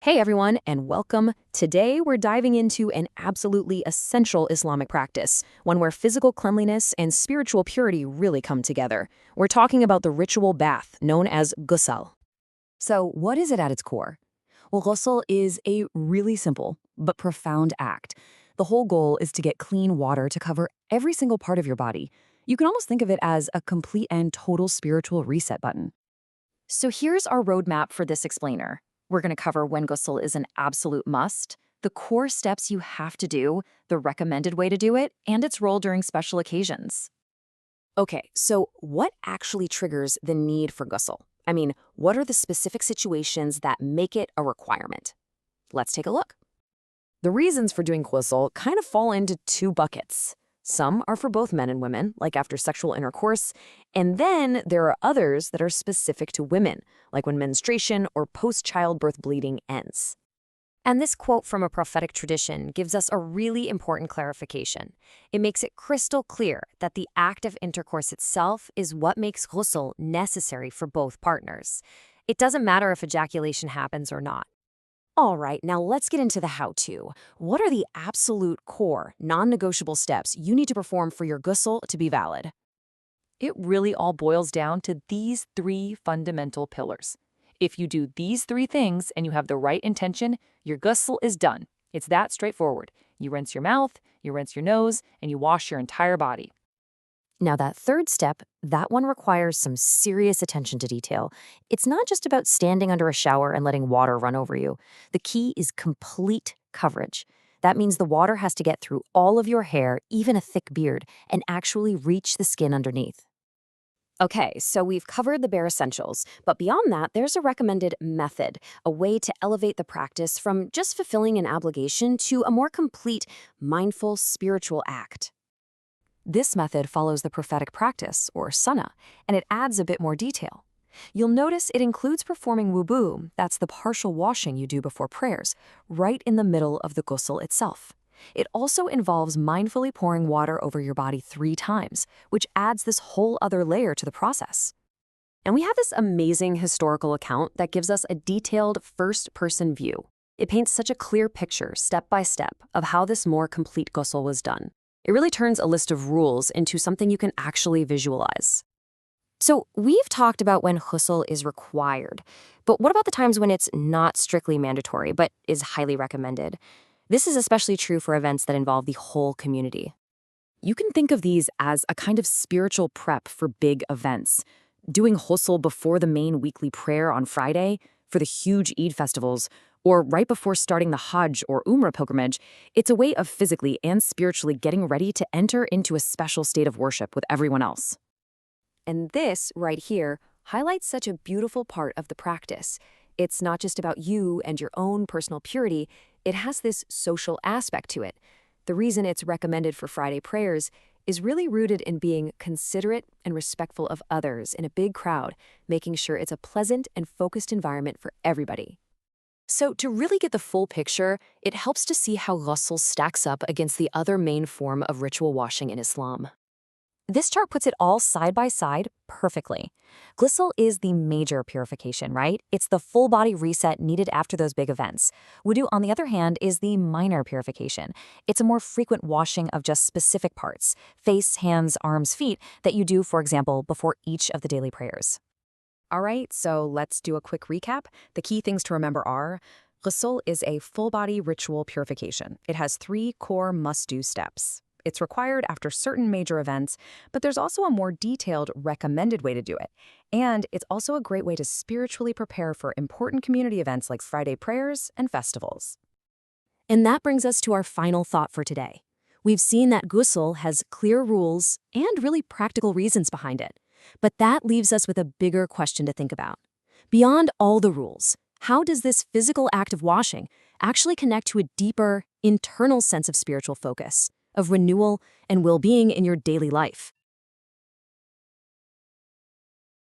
Hey everyone, and welcome. Today we're diving into an absolutely essential Islamic practice, one where physical cleanliness and spiritual purity really come together. We're talking about the ritual bath, known as ghusl. So, what is it at its core? Well, ghusl is a really simple but profound act. The whole goal is to get clean water to cover every single part of your body. You can almost think of it as a complete and total spiritual reset button. So here's our roadmap for this explainer. We're going to cover when ghusl is an absolute must, the core steps you have to do, the recommended way to do it, and its role during special occasions. Okay, so what actually triggers the need for ghusl? I mean, what are the specific situations that make it a requirement? Let's take a look. The reasons for doing ghusl kind of fall into two buckets. Some are for both men and women, like after sexual intercourse, and then there are others that are specific to women, like when menstruation or post-childbirth bleeding ends. And this quote from a prophetic tradition gives us a really important clarification. It makes it crystal clear that the act of intercourse itself is what makes ghusl necessary for both partners. It doesn't matter if ejaculation happens or not. All right, now let's get into the how-to. What are the absolute core, non-negotiable steps you need to perform for your ghusl to be valid? It really all boils down to these three fundamental pillars. If you do these three things and you have the right intention, your ghusl is done. It's that straightforward. You rinse your mouth, you rinse your nose, and you wash your entire body. Now that third step, that one requires some serious attention to detail. It's not just about standing under a shower and letting water run over you. The key is complete coverage. That means the water has to get through all of your hair, even a thick beard, and actually reach the skin underneath. Okay, so we've covered the bare essentials, but beyond that, there's a recommended method, a way to elevate the practice from just fulfilling an obligation to a more complete, mindful, spiritual act. This method follows the prophetic practice, or sunnah, and it adds a bit more detail. You'll notice it includes performing wudu, that's the partial washing you do before prayers, right in the middle of the ghusl itself. It also involves mindfully pouring water over your body 3 times, which adds this whole other layer to the process. And we have this amazing historical account that gives us a detailed first-person view. It paints such a clear picture, step by step, of how this more complete ghusl was done. It really turns a list of rules into something you can actually visualize. So we've talked about when ghusl is required, but what about the times when it's not strictly mandatory, but is highly recommended? This is especially true for events that involve the whole community. You can think of these as a kind of spiritual prep for big events. Doing ghusl before the main weekly prayer on Friday, for the huge Eid festivals, or right before starting the Hajj or Umrah pilgrimage, it's a way of physically and spiritually getting ready to enter into a special state of worship with everyone else. And this, right here, highlights such a beautiful part of the practice. It's not just about you and your own personal purity, it has this social aspect to it. The reason it's recommended for Friday prayers is really rooted in being considerate and respectful of others in a big crowd, making sure it's a pleasant and focused environment for everybody. So to really get the full picture, it helps to see how ghusl stacks up against the other main form of ritual washing in Islam. This chart puts it all side by side perfectly. Ghusl is the major purification, right? It's the full body reset needed after those big events. Wudu, on the other hand, is the minor purification. It's a more frequent washing of just specific parts, face, hands, arms, feet, that you do, for example, before each of the daily prayers. All right, so let's do a quick recap. The key things to remember are, ghusl is a full-body ritual purification. It has 3 core must-do steps. It's required after certain major events, but there's also a more detailed recommended way to do it. And it's also a great way to spiritually prepare for important community events like Friday prayers and festivals. And that brings us to our final thought for today. We've seen that ghusl has clear rules and really practical reasons behind it. But that leaves us with a bigger question to think about. Beyond all the rules, how does this physical act of washing actually connect to a deeper, internal sense of spiritual focus, of renewal and well-being in your daily life?